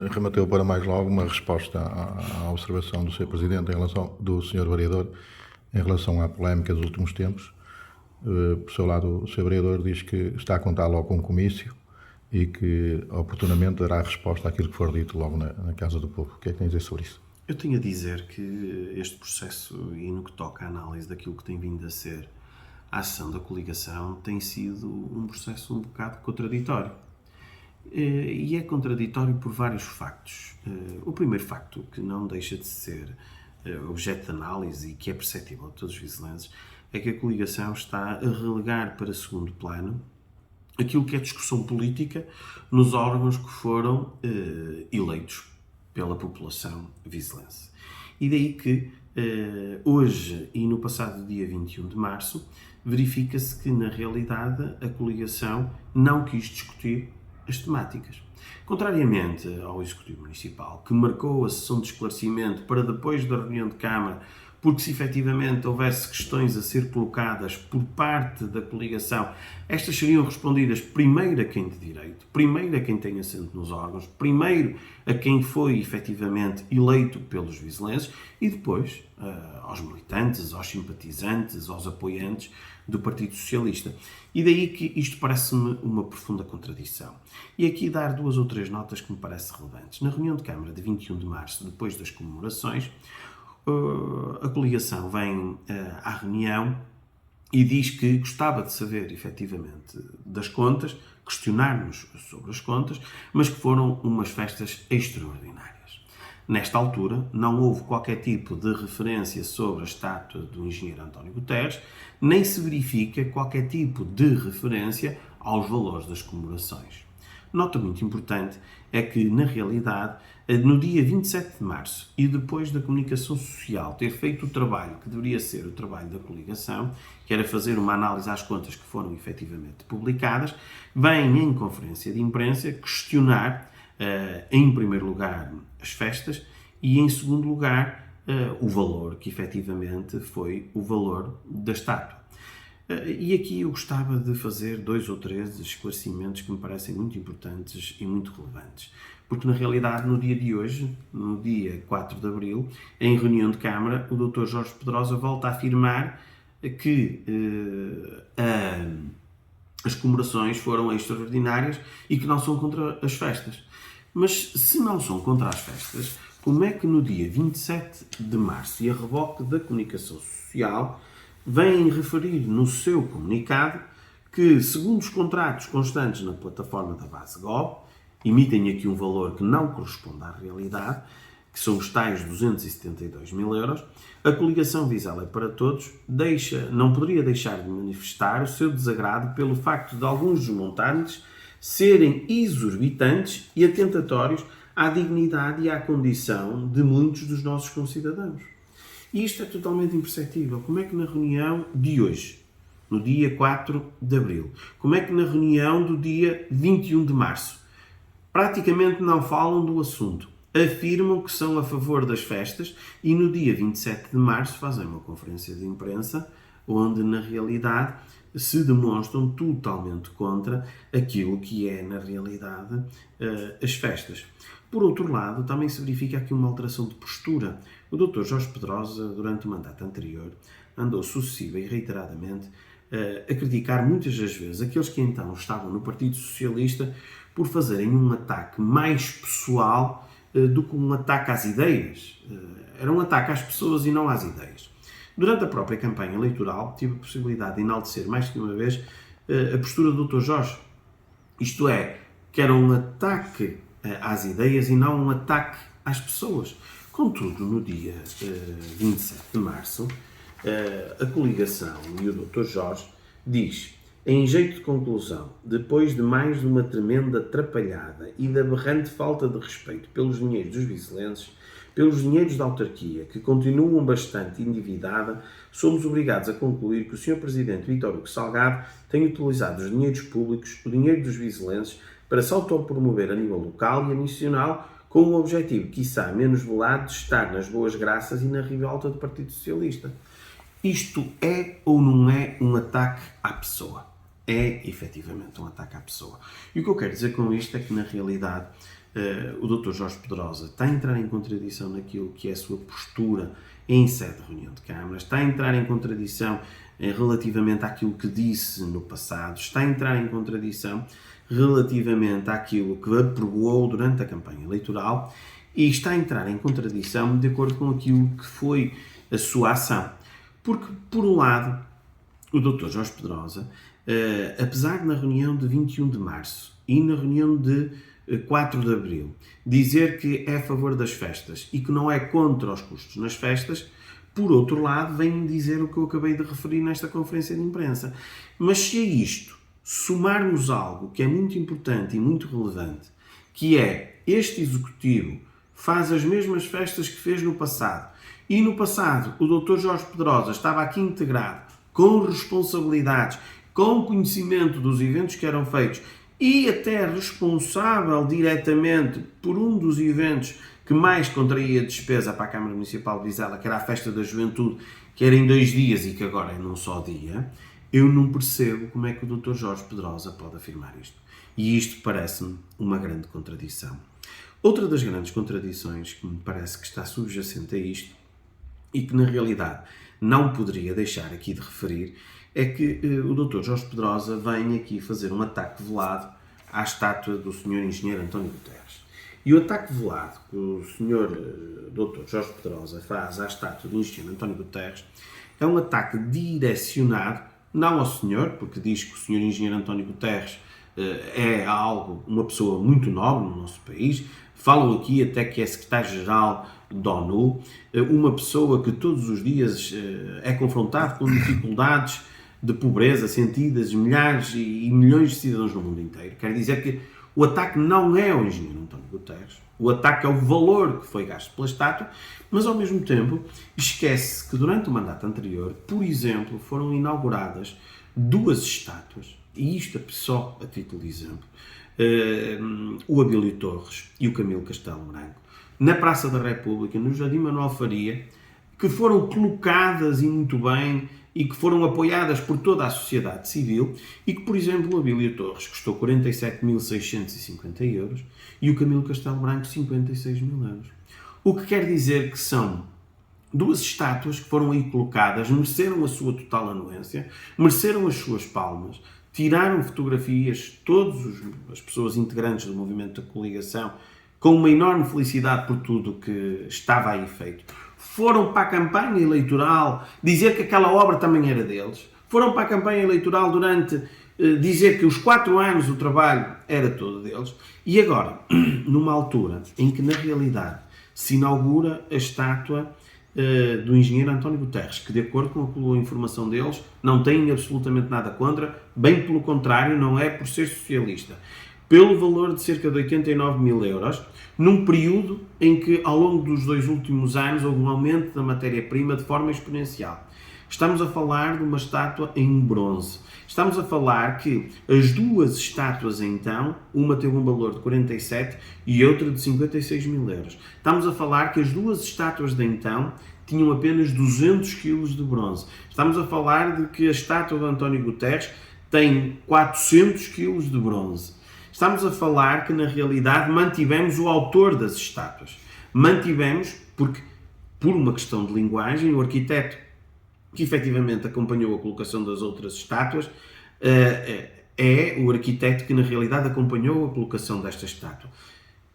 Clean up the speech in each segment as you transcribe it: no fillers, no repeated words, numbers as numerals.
Remeteu para mais logo uma resposta à observação do Sr. Presidente do Sr. Vereador em relação à polémica dos últimos tempos. Por seu lado, o Sr. Vereador diz que está a contar logo com um comício e que oportunamente dará resposta àquilo que for dito logo na Casa do Povo. O que é que tem a dizer sobre isso? Eu tenho a dizer que este processo, e no que toca à análise daquilo que tem vindo a ser a ação da coligação, tem sido um processo um bocado contraditório. E é contraditório por vários factos. O primeiro facto, que não deixa de ser objeto de análise e que é perceptível a todos os vizelenses, é que a coligação está a relegar para segundo plano aquilo que é discussão política nos órgãos que foram eleitos pela população vizelense. E daí que hoje e no passado dia 21 de março verifica-se que na realidade a coligação não quis discutir as temáticas. Contrariamente ao Executivo Municipal, que marcou a sessão de esclarecimento para depois da reunião de Câmara, porque se efetivamente houvesse questões a ser colocadas por parte da coligação, estas seriam respondidas primeiro a quem de direito, primeiro a quem tem assento nos órgãos, primeiro a quem foi efetivamente eleito pelos vizelenses e depois aos militantes, aos simpatizantes, aos apoiantes do Partido Socialista. E daí que isto parece-me uma profunda contradição. E aqui dar duas ou três notas que me parecem relevantes. Na reunião de Câmara de 21 de março, depois das comemorações, a coligação vem à reunião e diz que gostava de saber, efetivamente, das contas, questionar-nos sobre as contas, mas que foram umas festas extraordinárias. Nesta altura, não houve qualquer tipo de referência sobre a estátua do engenheiro António Guterres, nem se verifica qualquer tipo de referência aos valores das comemorações. Nota muito importante é que, na realidade, no dia 27 de março e depois da comunicação social ter feito o trabalho que deveria ser o trabalho da coligação, que era fazer uma análise às contas que foram efetivamente publicadas, vem em conferência de imprensa questionar, em primeiro lugar, as festas e, em segundo lugar, o valor, que efetivamente foi o valor da estátua. E aqui eu gostava de fazer dois ou três esclarecimentos que me parecem muito importantes e muito relevantes. Porque, na realidade, no dia de hoje, no dia 4 de abril, em reunião de Câmara, o Dr. Jorge Pedrosa volta a afirmar que as comemorações foram extraordinárias e que não são contra as festas. Mas, se não são contra as festas, como é que no dia 27 de março e a reboque da comunicação social vêm referir no seu comunicado que, segundo os contratos constantes na plataforma da base Gov, emitem aqui um valor que não corresponde à realidade, que são os tais 272 mil euros, a coligação Visa a Lei para Todos não poderia deixar de manifestar o seu desagrado pelo facto de alguns dos montantes serem exorbitantes e atentatórios à dignidade e à condição de muitos dos nossos concidadãos. E isto é totalmente imperceptível. Como é que na reunião de hoje, no dia 4 de abril, como é que na reunião do dia 21 de março, praticamente não falam do assunto, afirmam que são a favor das festas e no dia 27 de março fazem uma conferência de imprensa onde, na realidade, se demonstram totalmente contra aquilo que é, na realidade, as festas. Por outro lado, também se verifica aqui uma alteração de postura. O Dr. Jorge Pedrosa, durante o mandato anterior, andou sucessiva e reiteradamente a criticar muitas das vezes aqueles que então estavam no Partido Socialista por fazerem um ataque mais pessoal do que um ataque às ideias. Era um ataque às pessoas e não às ideias. Durante a própria campanha eleitoral, tive a possibilidade de enaltecer mais que uma vez a postura do Dr. Jorge. Isto é, que era um ataque às ideias e não um ataque às pessoas. Contudo, no dia 27 de março, a coligação e o Dr. Jorge diz, em jeito de conclusão, depois de mais de uma tremenda atrapalhada e de aberrante falta de respeito pelos dinheiros dos vizelenses, pelos dinheiros da autarquia, que continuam bastante endividada, somos obrigados a concluir que o Sr. Presidente Vítor Hugo Salgado tem utilizado os dinheiros públicos, o dinheiro dos vizelenses, para se autopromover a nível local e nacional, com o objetivo, quiçá menos velado, de estar nas boas graças e na ribalta do Partido Socialista. Isto é ou não é um ataque à pessoa? É, efetivamente, um ataque à pessoa. E o que eu quero dizer com isto é que, na realidade, o Dr. Jorge Pedrosa está a entrar em contradição naquilo que é a sua postura em sede de reunião de câmaras, está a entrar em contradição relativamente àquilo que disse no passado, está a entrar em contradição relativamente àquilo que apregoou durante a campanha eleitoral e está a entrar em contradição de acordo com aquilo que foi a sua ação. Porque, por um lado, o Dr. Jorge Pedrosa, apesar de na reunião de 21 de março e na reunião de 4 de abril dizer que é a favor das festas e que não é contra os custos nas festas, por outro lado, vem dizer o que eu acabei de referir nesta conferência de imprensa. Mas se a isto somarmos algo que é muito importante e muito relevante, que é este Executivo faz as mesmas festas que fez no passado, e no passado o Dr. Jorge Pedrosa estava aqui integrado com responsabilidades, com conhecimento dos eventos que eram feitos e até responsável diretamente por um dos eventos que mais contraía despesa para a Câmara Municipal de Vizela, que era a Festa da Juventude, que era em 2 dias e que agora é num só dia, eu não percebo como é que o Dr. Jorge Pedrosa pode afirmar isto. E isto parece-me uma grande contradição. Outra das grandes contradições que me parece que está subjacente a isto e que na realidade não poderia deixar aqui de referir é que o Dr. Jorge Pedrosa vem aqui fazer um ataque velado à estátua do Sr. Engenheiro António Guterres. E o ataque velado que o Sr. Dr. Jorge Pedrosa faz à estátua do Engenheiro António Guterres é um ataque direcionado, não ao senhor, porque diz que o Sr. Engenheiro António Guterres é uma pessoa muito nobre no nosso país. Falam aqui até que é secretário-geral da ONU, uma pessoa que todos os dias é confrontado com dificuldades de pobreza sentidas milhares e milhões de cidadãos no mundo inteiro. Quer dizer que o ataque não é ao engenheiro António Guterres, o ataque é o valor que foi gasto pela estátua, mas ao mesmo tempo esquece que durante o mandato anterior, por exemplo, foram inauguradas 2 estátuas, e isto é só a título de exemplo, o Abílio Torres e o Camilo Castelo Branco, na Praça da República, no Jardim Manuel Faria, que foram colocadas e muito bem e que foram apoiadas por toda a sociedade civil e que, por exemplo, o Abílio Torres custou 47.650 euros e o Camilo Castelo Branco 56.000 euros. O que quer dizer que são 2 estátuas que foram aí colocadas, mereceram a sua total anuência, mereceram as suas palmas, tiraram fotografias, todas as pessoas integrantes do movimento da coligação, com uma enorme felicidade por tudo que estava aí feito. Foram para a campanha eleitoral dizer que aquela obra também era deles. Foram para a campanha eleitoral durante dizer que os 4 anos o trabalho era todo deles. E agora, numa altura em que na realidade se inaugura a estátua do engenheiro António Guterres, que de acordo com a informação deles não tem absolutamente nada contra, bem pelo contrário, não é por ser socialista, pelo valor de cerca de 89.000 euros, num período em que, ao longo dos 2 últimos anos, houve um aumento da matéria-prima de forma exponencial. Estamos a falar de uma estátua em bronze. Estamos a falar que as 2 estátuas, então, uma teve um valor de 47 e outra de 56.000 euros. Estamos a falar que as 2 estátuas de então tinham apenas 200 kg de bronze. Estamos a falar de que a estátua de António Guterres tem 400 kg de bronze. Estamos a falar que, na realidade, mantivemos o autor das estátuas. Mantivemos porque, por uma questão de linguagem, o arquiteto que efetivamente acompanhou a colocação das outras estátuas é o arquiteto que, na realidade, acompanhou a colocação desta estátua.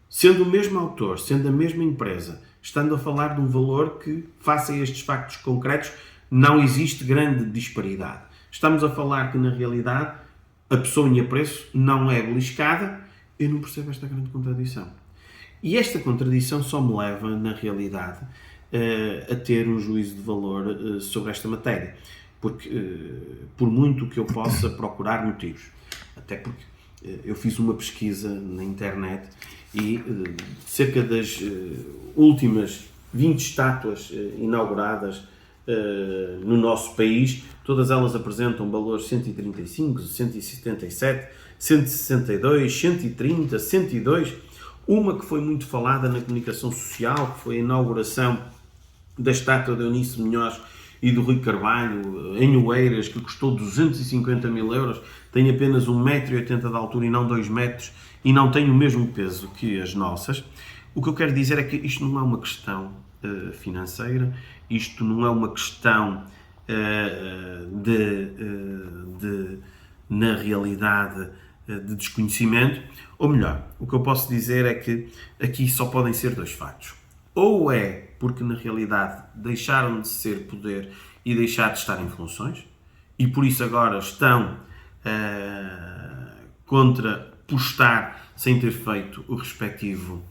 Sendo o mesmo autor, sendo a mesma empresa, estando a falar de um valor que, face a estes factos concretos, não existe grande disparidade. Estamos a falar que, na realidade, a pessoa em preço não é beliscada. Eu não percebo esta grande contradição. E esta contradição só me leva, na realidade, a ter um juízo de valor sobre esta matéria. Porque, por muito que eu possa procurar motivos, até porque eu fiz uma pesquisa na internet e cerca das últimas 20 estátuas inauguradas no nosso país, todas elas apresentam valores 135, 177, 162, 130, 102. Uma que foi muito falada na comunicação social, que foi a inauguração da estátua de Eunice Munhoz e do Rui Carvalho, em Oeiras, que custou 250.000 euros, tem apenas 1,80 m de altura e não 2 metros, e não têm o mesmo peso que as nossas, o que eu quero dizer é que isto não é uma questão financeira, isto não é uma questão na realidade, de desconhecimento, ou melhor, o que eu posso dizer é que aqui só podem ser dois factos. Ou é porque na realidade deixaram de ser poder e deixar de estar em funções, e por isso agora estão contra postar sem ter feito o respectivo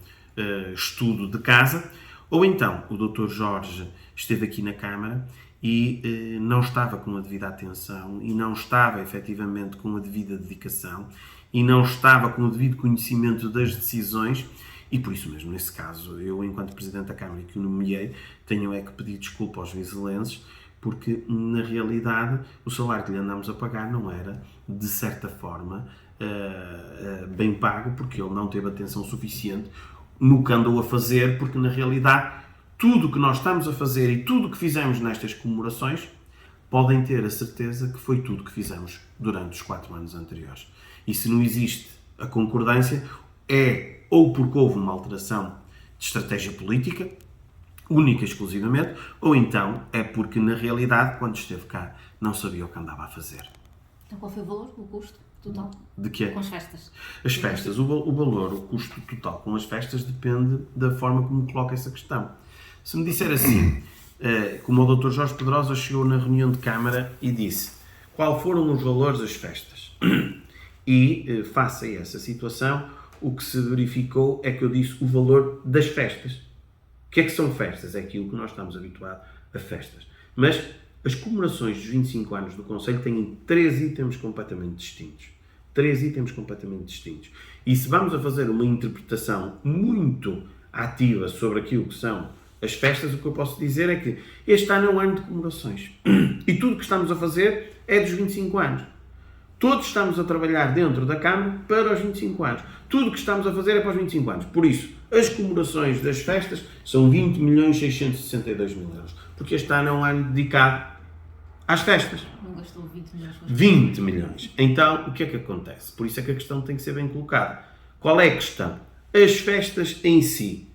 estudo de casa, ou então o Dr. Jorge esteve aqui na Câmara e não estava com a devida atenção e não estava efetivamente com a devida dedicação e não estava com o devido conhecimento das decisões e por isso mesmo, nesse caso, eu, enquanto Presidente da Câmara que o nomeei, tenho é que pedir desculpa aos vizelenses porque, na realidade, o salário que lhe andamos a pagar não era, de certa forma, bem pago, porque ele não teve atenção suficiente no que andou a fazer, porque, na realidade, tudo o que nós estamos a fazer e tudo o que fizemos nestas comemorações, podem ter a certeza que foi tudo o que fizemos durante os 4 anos anteriores. E se não existe a concordância, é ou porque houve uma alteração de estratégia política, única e exclusivamente, ou então é porque, na realidade, quando esteve cá, não sabia o que andava a fazer. Então qual foi o valor, o custo total? De quê? Com as festas. As festas, o valor, o custo total com as festas depende da forma como coloca essa questão. Se me disser assim, como o Dr. Jorge Pedrosa chegou na reunião de Câmara e disse qual foram os valores das festas, e face a essa situação, o que se verificou é que eu disse o valor das festas. O que é que são festas? É aquilo que nós estamos habituados a festas. Mas as comemorações dos 25 anos do Conselho têm 3 itens completamente distintos. 3 itens completamente distintos. E se vamos a fazer uma interpretação muito ativa sobre aquilo que são as festas, o que eu posso dizer é que este ano é um ano de comemorações. E tudo o que estamos a fazer é dos 25 anos. Todos estamos a trabalhar dentro da Câmara para os 25 anos. Tudo o que estamos a fazer é para os 25 anos. Por isso, as comemorações das festas são 20.662.000 euros. Porque este ano é um ano dedicado às festas. Não gastou 20 milhões. 20 milhões. Então, o que é que acontece? Por isso é que a questão tem que ser bem colocada. Qual é a questão? As festas em si.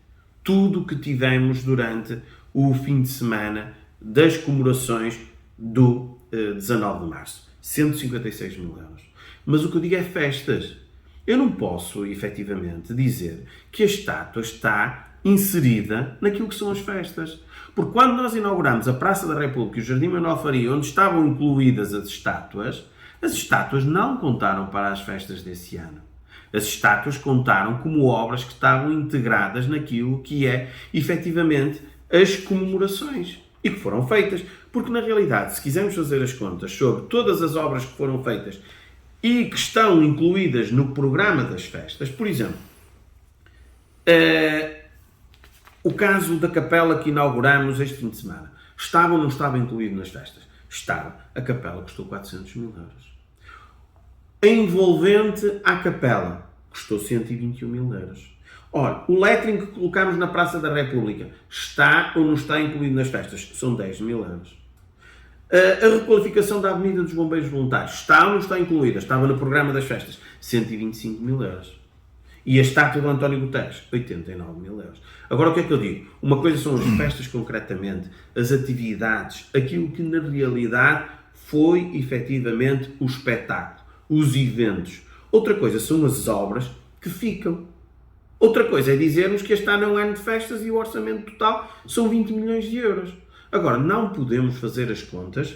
Tudo o que tivemos durante o fim de semana das comemorações do 19 de março. 156.000 euros. Mas o que eu digo é festas. Eu não posso, efetivamente, dizer que a estátua está inserida naquilo que são as festas. Porque quando nós inauguramos a Praça da República e o Jardim Manuel Faria, onde estavam incluídas as estátuas não contaram para as festas desse ano. As estátuas contaram como obras que estavam integradas naquilo que é, efetivamente, as comemorações. E que foram feitas. Porque, na realidade, se quisermos fazer as contas sobre todas as obras que foram feitas e que estão incluídas no programa das festas, por exemplo, o caso da capela que inauguramos este fim de semana, estava ou não estava incluído nas festas? Estava. A capela custou 400.000 euros. A envolvente à capela custou 121.000 euros. Ora, o lettering que colocámos na Praça da República está ou não está incluído nas festas? São 10.000 euros. A requalificação da Avenida dos Bombeiros Voluntários está ou não está incluída? Estava no programa das festas. 125.000 euros. E a estátua do António Guterres? 89.000 euros. Agora, o que é que eu digo? Uma coisa são as festas concretamente, as atividades, aquilo que na realidade foi efetivamente o espetáculo, os eventos. Outra coisa são as obras que ficam. Outra coisa é dizermos que este ano é um ano de festas e o orçamento total são 20 milhões de euros. Agora, não podemos fazer as contas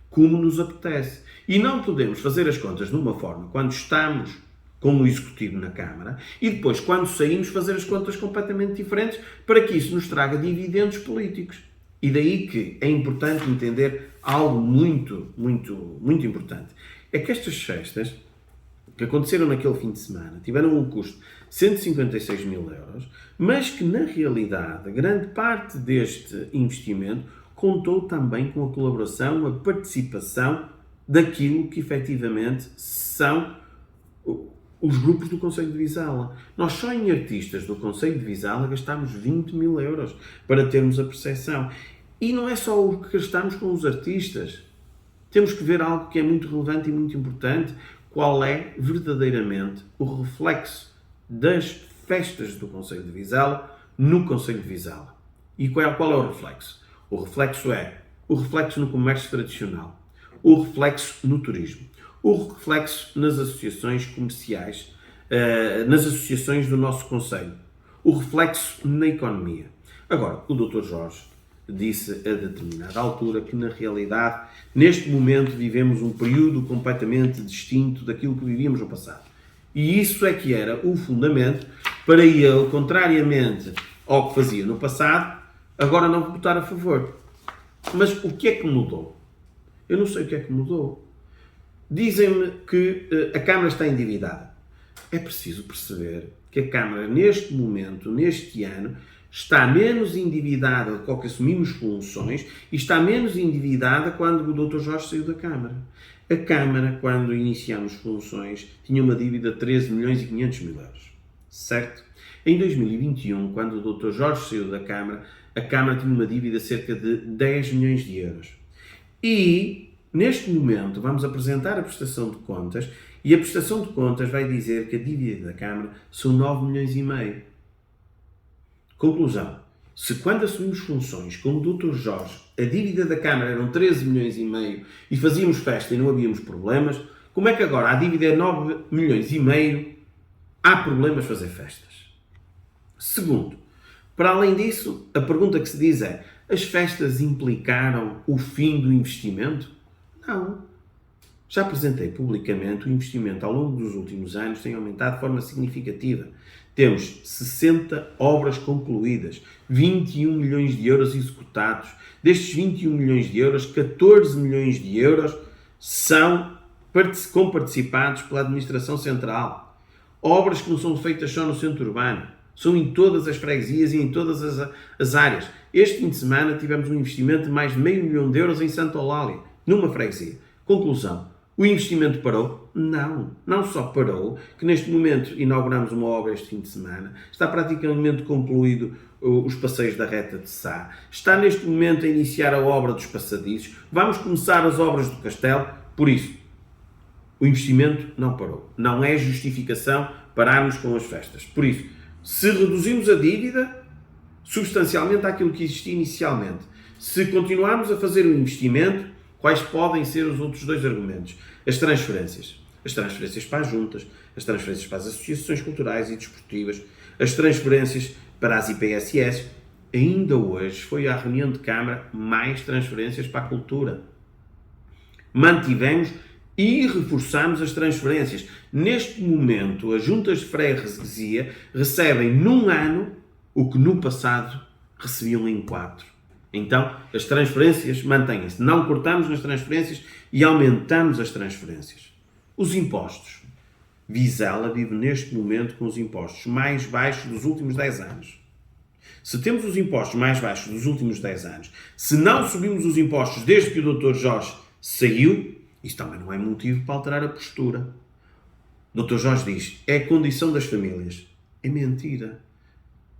como nos apetece. E não podemos fazer as contas de uma forma quando estamos com o Executivo na Câmara e depois, quando saímos, fazer as contas completamente diferentes para que isso nos traga dividendos políticos. E daí que é importante entender algo muito, muito, muito importante. É que estas festas que aconteceram naquele fim de semana tiveram um custo de 156.000 euros, mas que, na realidade, grande parte deste investimento contou também com a colaboração, a participação daquilo que, efetivamente, são os grupos do Conselho de Vizela. Nós só em artistas do Conselho de Vizela gastámos 20.000 euros para termos a percepção. E não é só o que gastamos com os artistas. Temos que ver algo que é muito relevante e muito importante. Qual é verdadeiramente o reflexo das festas do Concelho de Vizela no Concelho de Vizela. E qual é o reflexo? O reflexo no comércio tradicional, o reflexo no turismo, o reflexo nas associações comerciais, nas associações do nosso Concelho, o reflexo na economia. Agora, o Dr. Jorge disse a determinada altura que, na realidade, neste momento vivemos um período completamente distinto daquilo que vivíamos no passado. E isso é que era o fundamento para ele, contrariamente ao que fazia no passado, agora não votar a favor. Mas o que é que mudou? Eu não sei o que é que mudou. Dizem-me que a Câmara está endividada. É preciso perceber que a Câmara, neste momento, neste ano, está menos endividada do que assumimos funções e está menos endividada quando o Dr. Jorge saiu da Câmara. A Câmara, quando iniciamos funções, tinha uma dívida de 13 milhões e 500 mil euros. Certo? Em 2021, quando o Dr. Jorge saiu da Câmara, a Câmara tinha uma dívida de cerca de 10 milhões de euros. E, neste momento, vamos apresentar a prestação de contas e a prestação de contas vai dizer que a dívida da Câmara são 9 milhões e meio. Conclusão. Se quando assumimos funções com o Dr. Jorge, a dívida da Câmara eram 13 milhões e meio e fazíamos festa e não havíamos problemas, como é que agora a dívida é 9 milhões e meio, há problemas fazer festas? Segundo, para além disso, a pergunta que se diz é: as festas implicaram o fim do investimento? Não. Já apresentei publicamente o investimento ao longo dos últimos anos tem aumentado de forma significativa. Temos 60 obras concluídas, 21 milhões de euros executados. Destes 21 milhões de euros, 14 milhões de euros são comparticipados pela Administração Central. Obras que não são feitas só no centro urbano, são em todas as freguesias e em todas as áreas. Este fim de semana tivemos um investimento de mais de meio milhão de euros em Santa Eulália, numa freguesia. Conclusão. O investimento parou? Não. Não só parou, que neste momento inauguramos uma obra este fim de semana, está praticamente concluído os passeios da reta de Sá, está neste momento a iniciar a obra dos passadiços, vamos começar as obras do castelo, por isso, o investimento não parou. Não é justificação pararmos com as festas. Por isso, se reduzimos a dívida substancialmente àquilo que existia inicialmente, se continuarmos a fazer o investimento, quais podem ser os outros dois argumentos? As transferências. As transferências para as juntas, as transferências para as associações culturais e desportivas, as transferências para as IPSS. Ainda hoje foi à reunião de Câmara mais transferências para a cultura. Mantivemos e reforçamos as transferências. Neste momento, as juntas de freguesia recebem num ano o que no passado recebiam em 4. Então, as transferências mantêm-se. Não cortamos nas transferências e aumentamos as transferências. Os impostos. Vizela vive neste momento com os impostos mais baixos dos últimos 10 anos. Se temos os impostos mais baixos dos últimos 10 anos, se não subimos os impostos desde que o Dr. Jorge saiu, isso também não é motivo para alterar a postura. O Dr. Jorge diz, é a condição das famílias. É mentira.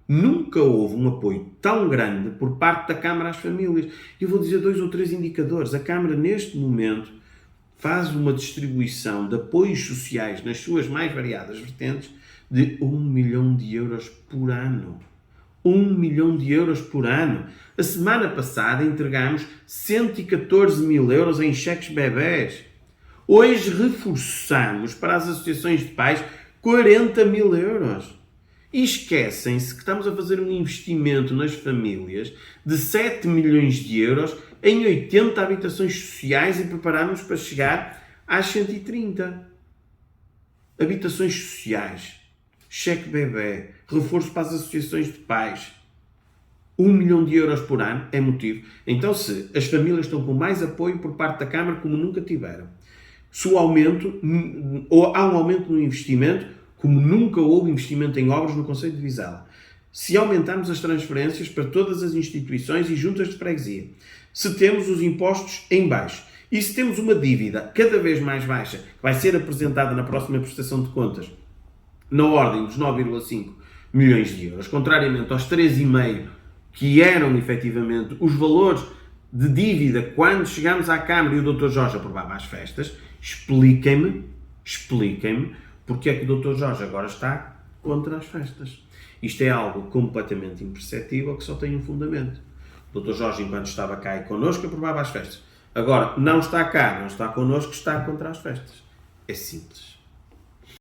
Nunca houve um apoio tão grande por parte da Câmara às famílias. Eu vou dizer 2 ou 3 indicadores. A Câmara, neste momento, faz uma distribuição de apoios sociais nas suas mais variadas vertentes de 1 milhão de euros por ano. 1 milhão de euros por ano. A semana passada entregámos 114 mil euros em cheques bebés. Hoje reforçamos para as associações de pais 40 mil euros. E esquecem-se que estamos a fazer um investimento nas famílias de 7 milhões de euros em 80 habitações sociais e preparamos para chegar às 130. Habitações sociais, cheque bebé, reforço para as associações de pais. 1 milhão de euros por ano é motivo. Então, se as famílias estão com mais apoio por parte da Câmara como nunca tiveram, se o aumento, ou há um aumento no investimento, como nunca houve investimento em obras no Concelho de Vizela. Se aumentarmos as transferências para todas as instituições e juntas de freguesia, se temos os impostos em baixo e se temos uma dívida cada vez mais baixa, que vai ser apresentada na próxima prestação de contas, na ordem dos 9,5 milhões de euros, contrariamente aos 3,5 que eram efetivamente os valores de dívida quando chegámos à Câmara e o Dr. Jorge aprovava as festas, expliquem-me porque é que o Dr. Jorge agora está contra as festas. Isto é algo completamente imperceptível que só tem um fundamento. O Dr. Jorge, enquanto estava cá e connosco, aprovava as festas. Agora, não está cá, não está connosco, está contra as festas. É simples.